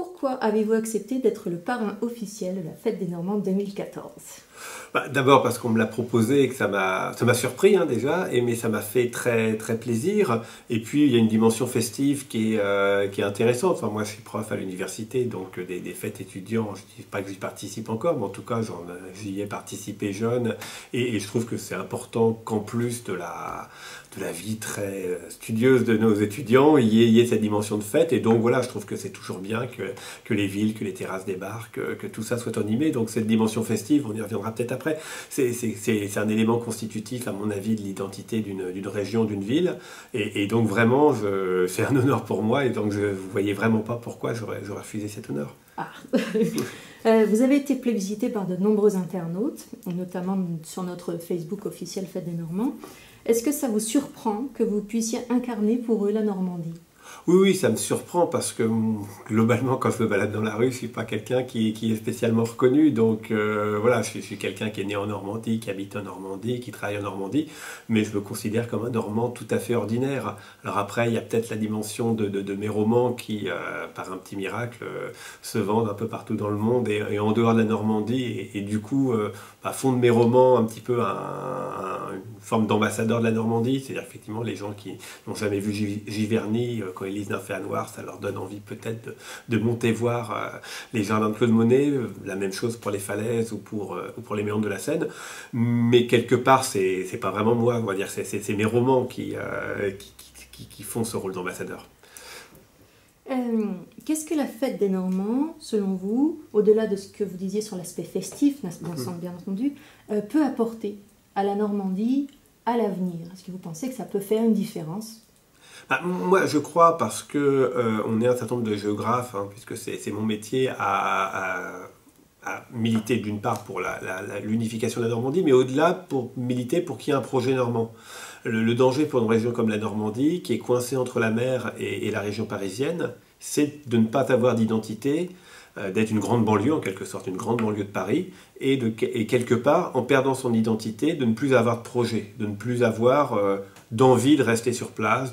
Pourquoi avez-vous accepté d'être le parrain officiel de la Fête des Normands 2014? D'abord parce qu'on me l'a proposé et que ça m'a surpris déjà, mais ça m'a fait très, très plaisir. Et puis il y a une dimension festive qui est intéressante. Enfin, moi je suis prof à l'université, donc des fêtes étudiants, je ne dis pas que j'y participe encore, mais en tout cas j'y ai participé jeune. Et je trouve que c'est important qu'en plus de la vie très studieuse de nos étudiants, il y ait cette dimension de fête. Et donc voilà, je trouve que c'est toujours bien que les villes, que les terrasses des bars, que tout ça soit animé. Donc cette dimension festive, on y reviendra peut-être après, c'est un élément constitutif, à mon avis, de l'identité d'une région, d'une ville. Et donc vraiment, c'est un honneur pour moi. Et donc vous ne voyez vraiment pas pourquoi j'aurais refusé cet honneur. Ah. Vous avez été plébiscité par de nombreux internautes, notamment sur notre Facebook officiel Fête des Normands. Est-ce que ça vous surprend que vous puissiez incarner pour eux la Normandie? Oui, ça me surprend parce que globalement, quand je me balade dans la rue, je ne suis pas quelqu'un qui est spécialement reconnu. Donc voilà, je suis quelqu'un qui est né en Normandie, qui habite en Normandie, qui travaille en Normandie, mais je me considère comme un Normand tout à fait ordinaire. Alors après, il y a peut-être la dimension de mes romans qui, par un petit miracle, se vendent un peu partout dans le monde et en dehors de la Normandie. Et du coup, font de mes romans un petit peu une forme d'ambassadeur de la Normandie. C'est-à-dire effectivement, les gens qui n'ont jamais vu Giverny, quand ils lisent Nymphéa Noir, ça leur donne envie peut-être de monter voir les jardins de Claude Monet, la même chose pour les falaises ou pour les méandres de la Seine. Mais quelque part, c'est pas vraiment moi, on va dire, c'est mes romans qui font ce rôle d'ambassadeur. Qu'est-ce que la Fête des Normands, selon vous, au-delà de ce que vous disiez sur l'aspect festif, bien entendu, peut apporter à la Normandie à l'avenir? Est-ce que vous pensez que ça peut faire une différence? Moi, je crois, parce que on est un certain nombre de géographes, puisque c'est mon métier, à militer d'une part pour l'unification de la Normandie, mais au-delà pour militer pour qu'il y ait un projet normand. Le danger pour une région comme la Normandie, qui est coincée entre la mer et la région parisienne, c'est de ne pas avoir d'identité, d'être une grande banlieue, en quelque sorte, une grande banlieue de Paris, et quelque part, en perdant son identité, de ne plus avoir de projet, de ne plus avoir d'envie de rester sur place,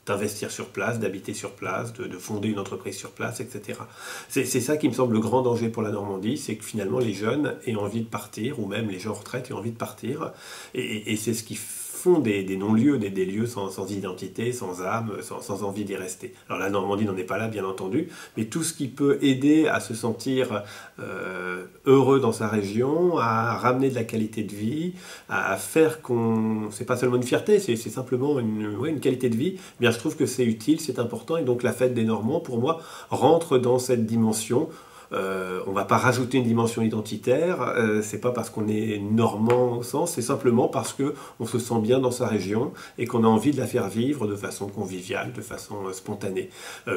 d'investir sur place, d'habiter sur place, de fonder une entreprise sur place, etc. C'est ça qui me semble le grand danger pour la Normandie, c'est que finalement les jeunes aient envie de partir, ou même les gens en retraite aient envie de partir, et c'est ce qui font des non-lieux, des lieux sans identité, sans âme, sans envie d'y rester. Alors la Normandie n'en est pas là, bien entendu, mais tout ce qui peut aider à se sentir heureux dans sa région, à ramener de la qualité de vie, à faire qu'on... C'est pas seulement une fierté, c'est simplement une qualité de vie. Eh bien, je trouve que c'est utile, c'est important, et donc la Fête des Normands, pour moi, rentre dans cette dimension. On ne va pas rajouter une dimension identitaire, c'est pas parce qu'on est normand au sens, c'est simplement parce qu'on se sent bien dans sa région et qu'on a envie de la faire vivre de façon conviviale, de façon spontanée.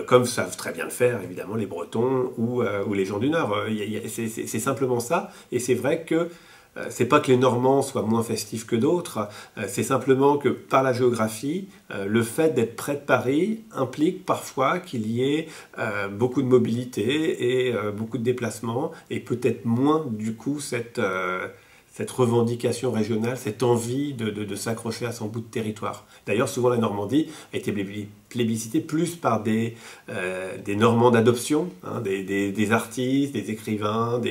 Comme savent très bien le faire évidemment les Bretons ou les gens du Nord. C'est simplement ça, et c'est vrai que c'est pas que les Normands soient moins festifs que d'autres, c'est simplement que par la géographie, le fait d'être près de Paris implique parfois qu'il y ait beaucoup de mobilité et beaucoup de déplacements, et peut-être moins du coup cette revendication régionale, cette envie de s'accrocher à son bout de territoire. D'ailleurs, souvent la Normandie a été plébiscitée plus par des Normands d'adoption, des artistes, des écrivains,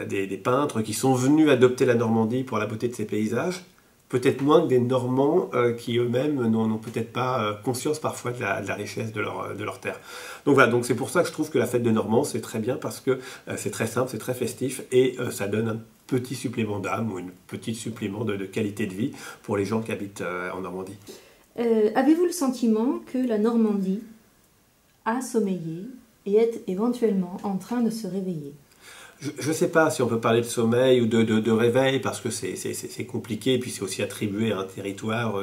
des peintres qui sont venus adopter la Normandie pour la beauté de ses paysages, peut-être moins que des Normands qui eux-mêmes n'ont peut-être pas conscience parfois de la richesse de leur terre. Donc voilà, donc c'est pour ça que je trouve que la Fête des Normands, c'est très bien, parce que c'est très simple, c'est très festif, et ça donne un petit supplément d'âme ou un petit supplément de qualité de vie pour les gens qui habitent en Normandie. Avez-vous le sentiment que la Normandie a sommeillé et est éventuellement en train de se réveiller? Je ne sais pas si on peut parler de sommeil ou de réveil, parce que c'est compliqué, et puis c'est aussi attribuer à un territoire,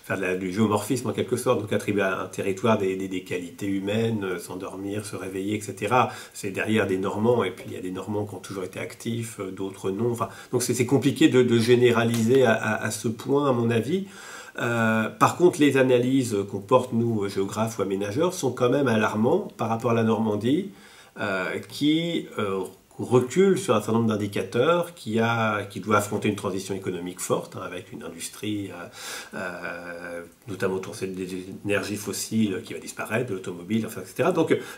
faire du géomorphisme en quelque sorte, donc attribuer à un territoire des qualités humaines, s'endormir, se réveiller, etc. C'est derrière des Normands, et puis il y a des Normands qui ont toujours été actifs, d'autres non. Enfin, donc c'est compliqué de généraliser à ce point, à mon avis. Par contre, les analyses qu'on porte, nous, géographes ou aménageurs, sont quand même alarmants par rapport à la Normandie, qui recule sur un certain nombre d'indicateurs, qui doit affronter une transition économique forte, hein, avec une industrie, notamment autour des énergies fossiles qui va disparaître, de l'automobile, enfin, etc.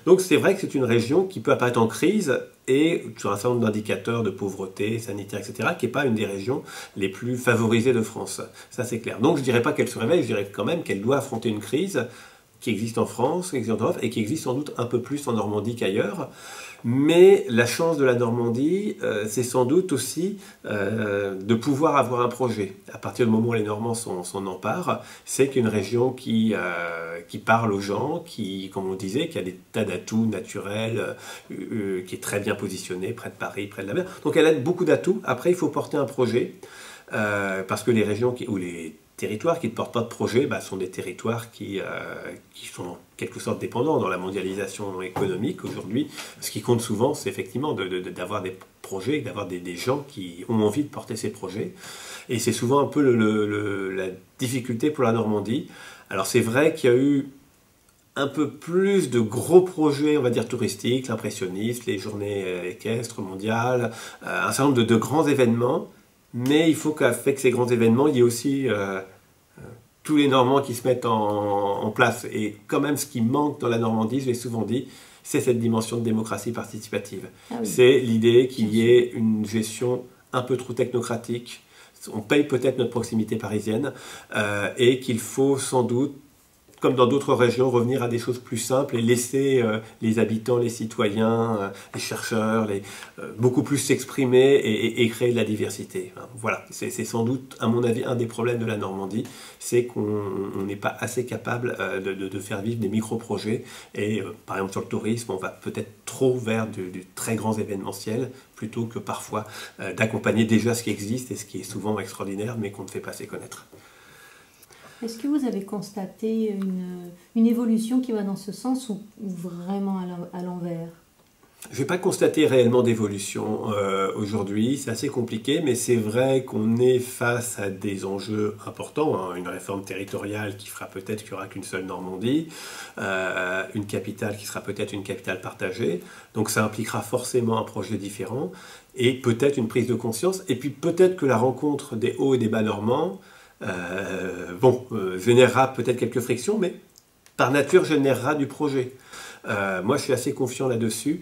Donc c'est vrai que c'est une région qui peut apparaître en crise et sur un certain nombre d'indicateurs de pauvreté sanitaire, etc., qui n'est pas une des régions les plus favorisées de France. Ça, c'est clair. Donc je ne dirais pas qu'elle se réveille, je dirais quand même qu'elle doit affronter une crise qui existe en France, qui existe en Europe, et qui existe sans doute un peu plus en Normandie qu'ailleurs. Mais la chance de la Normandie, c'est sans doute aussi de pouvoir avoir un projet. À partir du moment où les Normands s'en emparent, c'est qu'une région qui parle aux gens, qui, comme on disait, qui a des tas d'atouts naturels, qui est très bien positionnée, près de Paris, près de la mer. Donc elle a beaucoup d'atouts. Après, il faut porter un projet, parce que les régions ou les territoires qui ne portent pas de projet sont des territoires qui sont en quelque sorte dépendants dans la mondialisation économique aujourd'hui. Ce qui compte souvent, c'est effectivement d'avoir des projets, d'avoir des gens qui ont envie de porter ces projets. Et c'est souvent un peu la difficulté pour la Normandie. Alors c'est vrai qu'il y a eu un peu plus de gros projets, on va dire touristiques, l'impressionniste, les journées équestres mondiales, un certain nombre de grands événements. Mais il faut qu'avec ces grands événements, il y ait aussi tous les Normands qui se mettent en place. Et quand même, ce qui manque dans la Normandie, je l'ai souvent dit, c'est cette dimension de démocratie participative. Ah oui. C'est l'idée qu'il y ait une gestion un peu trop technocratique. On paye peut-être notre proximité parisienne et qu'il faut sans doute, comme dans d'autres régions, revenir à des choses plus simples et laisser les habitants, les citoyens, les chercheurs, beaucoup plus s'exprimer et créer de la diversité. Voilà, c'est sans doute, à mon avis, un des problèmes de la Normandie, c'est qu'on n'est pas assez capable de faire vivre des micro-projets. Et par exemple, sur le tourisme, on va peut-être trop vers du très grand événementiel, plutôt que parfois d'accompagner déjà ce qui existe et ce qui est souvent extraordinaire, mais qu'on ne fait pas assez connaître. Est-ce que vous avez constaté une évolution qui va dans ce sens ou vraiment à l'envers ? Je n'ai pas constaté réellement d'évolution aujourd'hui, c'est assez compliqué, mais c'est vrai qu'on est face à des enjeux importants, hein, une réforme territoriale qui fera peut-être qu'il n'y aura qu'une seule Normandie, une capitale qui sera peut-être une capitale partagée, donc ça impliquera forcément un projet différent, et peut-être une prise de conscience, et puis peut-être que la rencontre des hauts et des bas normands générera peut-être quelques frictions, mais par nature générera du projet. Moi, je suis assez confiant là-dessus,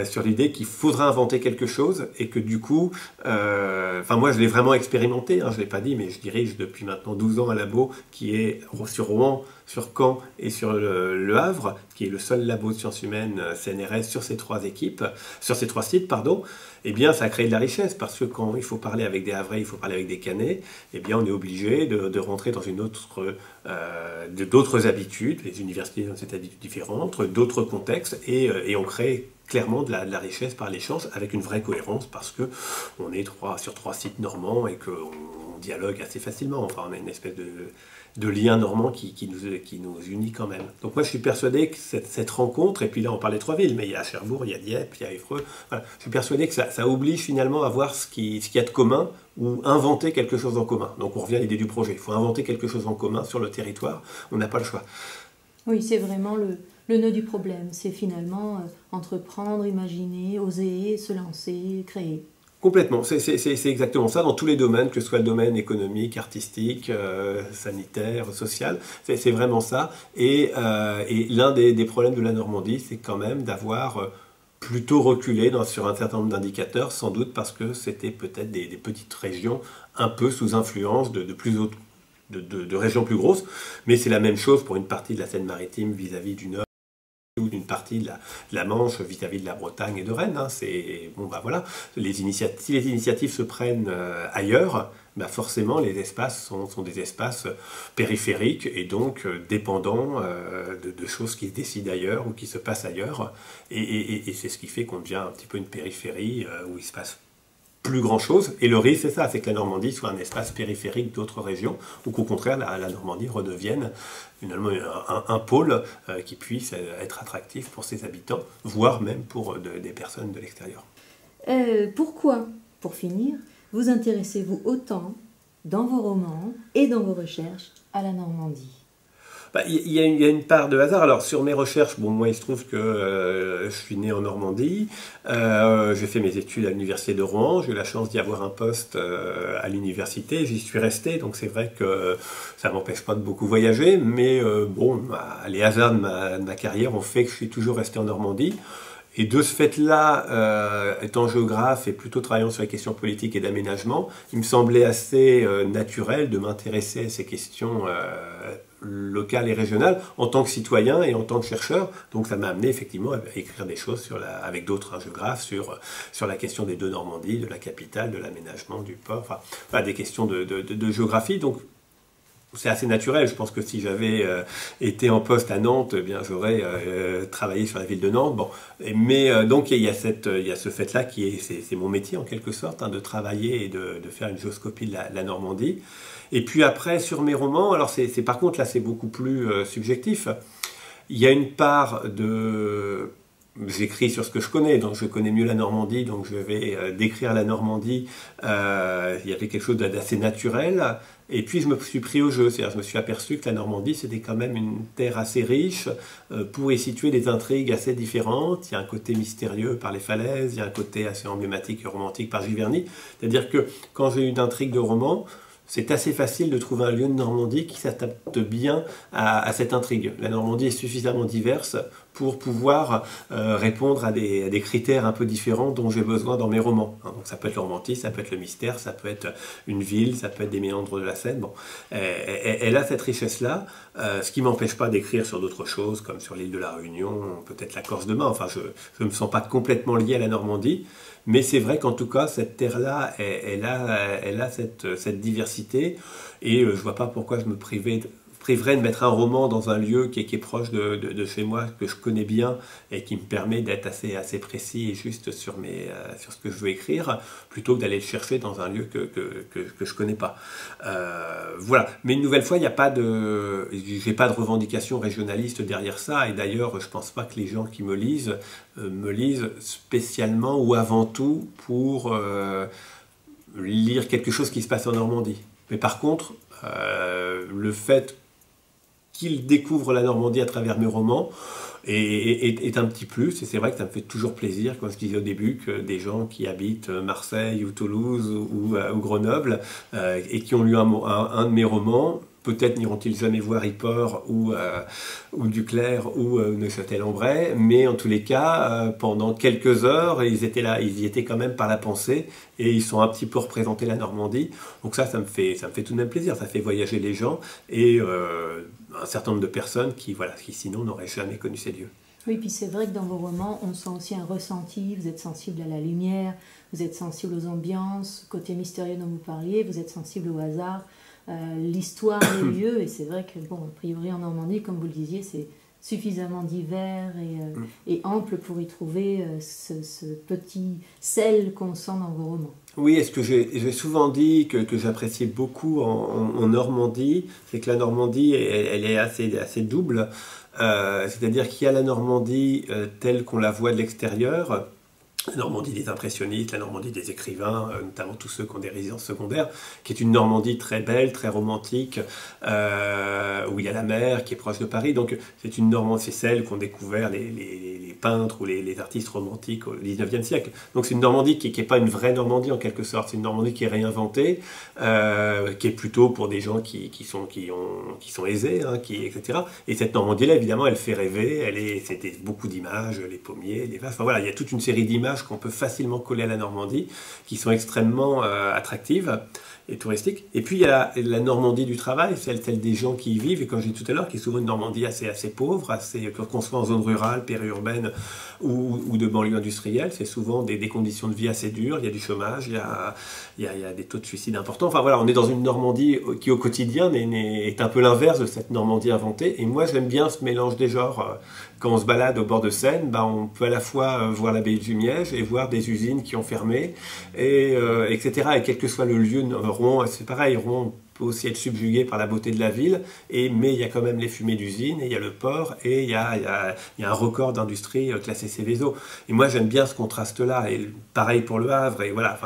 sur l'idée qu'il faudra inventer quelque chose et que du coup, moi, je l'ai vraiment expérimenté, hein, je ne l'ai pas dit, mais je dirige depuis maintenant 12 ans un labo qui est sur Rouen, sur Caen et sur le Havre, qui est le seul labo de sciences humaines CNRS sur ces trois sites, pardon. Eh bien, ça a créé de la richesse, parce que quand il faut parler avec des Havrais, il faut parler avec des Caennais, eh bien, on est obligé de rentrer dans d'autres habitudes, les universités ont cette habitude différente, d'autres contextes, et on crée clairement de la richesse par l'échange, avec une vraie cohérence, parce qu'on est sur trois sites normands et qu'on dialogue assez facilement. Enfin, on a une espèce de lien normand qui nous unit quand même. Donc moi je suis persuadé que cette rencontre, et puis là on parle des trois villes, mais il y a Cherbourg, il y a Dieppe, il y a Évreux, voilà. Je suis persuadé que ça oblige finalement à voir ce qu'il y a de commun, ou inventer quelque chose en commun. Donc on revient à l'idée du projet, il faut inventer quelque chose en commun sur le territoire, on n'a pas le choix. Oui, c'est vraiment le nœud du problème, c'est finalement entreprendre, imaginer, oser, se lancer, créer. Complètement, c'est exactement ça dans tous les domaines, que ce soit le domaine économique, artistique, sanitaire, social, c'est vraiment ça. Et l'un des problèmes de la Normandie, c'est quand même d'avoir plutôt reculé sur un certain nombre d'indicateurs, sans doute parce que c'était peut-être des petites régions un peu sous influence de régions plus grosses, mais c'est la même chose pour une partie de la Seine-Maritime vis-à-vis du Nord, ou d'une partie de la Manche vis-à-vis de la Bretagne et de Rennes. Hein. Voilà. Si les initiatives se prennent ailleurs, forcément les espaces sont des espaces périphériques et donc dépendants de choses qui se décident ailleurs ou qui se passent ailleurs. Et c'est ce qui fait qu'on devient un petit peu une périphérie où il se passe plus grand chose, et le risque c'est ça, c'est que la Normandie soit un espace périphérique d'autres régions, ou qu'au contraire la Normandie redevienne finalement un pôle qui puisse être attractif pour ses habitants, voire même pour des personnes de l'extérieur. Pourquoi, pour finir, vous intéressez-vous autant dans vos romans et dans vos recherches à la Normandie ? Il y a une part de hasard. Alors, sur mes recherches, bon, moi, il se trouve que je suis né en Normandie. J'ai fait mes études à l'université de Rouen. J'ai eu la chance d'y avoir un poste à l'université. J'y suis resté, donc c'est vrai que ça m'empêche pas de beaucoup voyager. Mais bon, les hasards de ma carrière ont fait que je suis toujours resté en Normandie. Et de ce fait-là, étant géographe et plutôt travaillant sur les questions politiques et d'aménagement, il me semblait assez naturel de m'intéresser à ces questions locales et régionales en tant que citoyen et en tant que chercheur. Donc ça m'a amené effectivement à écrire des choses avec d'autres géographes sur la question des deux Normandies, de la capitale, de l'aménagement, du port, enfin des questions de géographie. Donc c'est assez naturel. Je pense que si j'avais été en poste à Nantes, eh bien j'aurais travaillé sur la ville de Nantes. Bon, mais donc il y a ce fait-là c'est mon métier en quelque sorte, hein, de travailler et de faire une géoscopie de la Normandie. Et puis après sur mes romans, alors par contre là c'est beaucoup plus subjectif. Il y a une part de j'écris sur ce que je connais, donc je connais mieux la Normandie, donc je vais décrire la Normandie. Il y avait quelque chose d'assez naturel. Et puis je me suis pris au jeu, c'est-à-dire je me suis aperçu que la Normandie c'était quand même une terre assez riche pour y situer des intrigues assez différentes. Il y a un côté mystérieux par les falaises, il y a un côté assez emblématique et romantique par Giverny. C'est-à-dire que quand j'ai une intrigue de roman, c'est assez facile de trouver un lieu de Normandie qui s'adapte bien à cette intrigue. La Normandie est suffisamment diverse pour pouvoir répondre à des critères un peu différents dont j'ai besoin dans mes romans. Donc ça peut être le romantisme, ça peut être le mystère, ça peut être une ville, ça peut être des méandres de la Seine. Bon, elle a cette richesse-là, ce qui ne m'empêche pas d'écrire sur d'autres choses, comme sur l'île de la Réunion, peut-être la Corse demain. Enfin, je ne me sens pas complètement lié à la Normandie. Mais c'est vrai qu'en tout cas, cette terre-là, elle a cette diversité. Et je ne vois pas pourquoi je me priverais de mettre un roman dans un lieu qui est proche de chez moi, que je connais bien et qui me permet d'être assez précis et juste sur ce que je veux écrire, plutôt que d'aller le chercher dans un lieu que je ne connais pas. Voilà. Mais une nouvelle fois, j'ai pas de revendication régionaliste derrière ça. Et d'ailleurs, je ne pense pas que les gens qui me lisent spécialement ou avant tout pour lire quelque chose qui se passe en Normandie. Mais par contre, le fait qu'ils découvrent la Normandie à travers mes romans est un petit plus. Et c'est vrai que ça me fait toujours plaisir, comme je disais au début, que des gens qui habitent Marseille ou Toulouse ou Grenoble et qui ont lu un de mes romans, peut-être n'iront-ils jamais voir Yport ou Duclerc ou Neuchâtel-en-Bray, mais en tous les cas, pendant quelques heures, ils y étaient quand même par la pensée, et ils sont un petit peu représentés la Normandie. Donc ça me fait tout de même plaisir, ça fait voyager les gens, et un certain nombre de personnes qui sinon n'auraient jamais connu ces lieux. Oui, puis c'est vrai que dans vos romans, on sent aussi un ressenti, vous êtes sensible à la lumière, vous êtes sensible aux ambiances, côté mystérieux dont vous parliez, vous êtes sensible au hasard, l'histoire des lieux, et c'est vrai que, bon, a priori en Normandie, comme vous le disiez, c'est suffisamment divers et ample pour y trouver ce petit sel qu'on sent dans vos romans. Oui, et ce que j'ai souvent dit que j'appréciais beaucoup en Normandie, c'est que la Normandie, elle est assez double. C'est-à-dire qu'il y a la Normandie telle qu'on la voit de l'extérieur, la Normandie des impressionnistes, la Normandie des écrivains, notamment tous ceux qui ont des résidences secondaires, qui est une Normandie très belle, très romantique, où il y a la mer, qui est proche de Paris. Donc c'est une Normandie, c'est celle qu'ont découvert les peintres ou les artistes romantiques au XIXe siècle. Donc c'est une Normandie qui n'est pas une vraie Normandie en quelque sorte, c'est une Normandie qui est réinventée, qui est plutôt pour des gens qui sont aisés, hein, etc. Et cette Normandie-là, évidemment, elle fait rêver, c'était beaucoup d'images, les pommiers, les vaches, enfin voilà, il y a toute une série d'images qu'on peut facilement coller à la Normandie, qui sont extrêmement attractives et touristiques. Et puis il y a la Normandie du travail, celle des gens qui y vivent, et comme je disais tout à l'heure, qui est souvent une Normandie assez pauvre, qu'on soit en zone rurale, périurbaine ou de banlieue industrielle, c'est souvent des conditions de vie assez dures, il y a du chômage, il y a des taux de suicide importants. Enfin voilà, on est dans une Normandie qui au quotidien est un peu l'inverse de cette Normandie inventée, et moi j'aime bien ce mélange des genres. Quand on se balade au bord de Seine, on peut à la fois voir l'abbaye du Miège et voir des usines qui ont fermé, etc. Et quel que soit le lieu, Rouen, c'est pareil, Rouen peut aussi être subjugué par la beauté de la ville, mais il y a quand même les fumées d'usines, et il y a le port, et il y a un record d'industrie classé Céveso. Et moi j'aime bien ce contraste-là, et pareil pour le Havre, et voilà,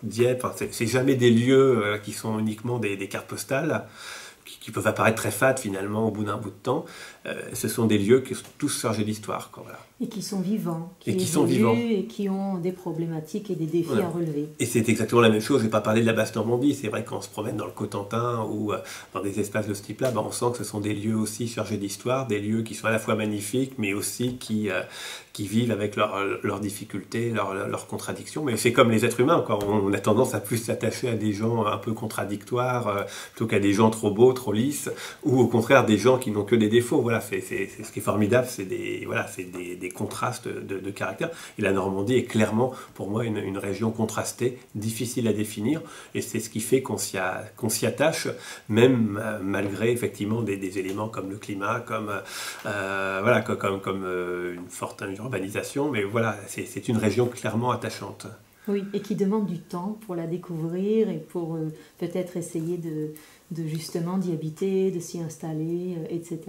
Dieppe, c'est jamais des lieux qui sont uniquement des cartes postales, qui peuvent apparaître très fades finalement au bout d'un bout de temps, ce sont des lieux qui sont tous chargés d'histoire. Voilà. Et qui sont vivants, qui évoluent et qui ont des problématiques et des défis à relever. Et c'est exactement la même chose, je n'ai pas parlé de la Basse-Normandie, c'est vrai qu'on se promène dans le Cotentin ou dans des espaces de ce type-là, on sent que ce sont des lieux aussi chargés d'histoire, des lieux qui sont à la fois magnifiques, mais aussi qui vivent avec leurs difficultés, leurs contradictions. Mais c'est comme les êtres humains, quoi. On a tendance à plus s'attacher à des gens un peu contradictoires, plutôt qu'à des gens trop beaux, trop lisses, ou au contraire des gens qui n'ont que des défauts. Voilà, c'est ce qui est formidable, c'est des contrastes de caractère. Et la Normandie est clairement, pour moi, une région contrastée, difficile à définir, et c'est ce qui fait qu'on s'y attache, même malgré effectivement des éléments comme le climat, comme une forte urbanisation, mais voilà, c'est une région clairement attachante. Oui, et qui demande du temps pour la découvrir et pour peut-être essayer de justement d'y habiter, de s'y installer, etc.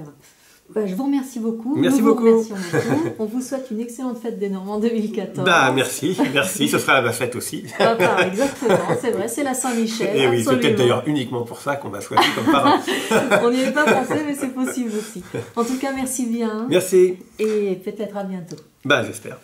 Je vous remercie beaucoup. Merci beaucoup. Nous vous remercions beaucoup. On vous souhaite une excellente fête des Normands 2014. Merci, ce sera ma fête aussi. Exactement, c'est vrai, c'est la Saint-Michel. Et oui, c'est peut-être d'ailleurs uniquement pour ça qu'on m'a choisi comme parrain. On n'y avait pas pensé, mais c'est possible aussi. En tout cas, merci bien. Merci. Et peut-être à bientôt. J'espère.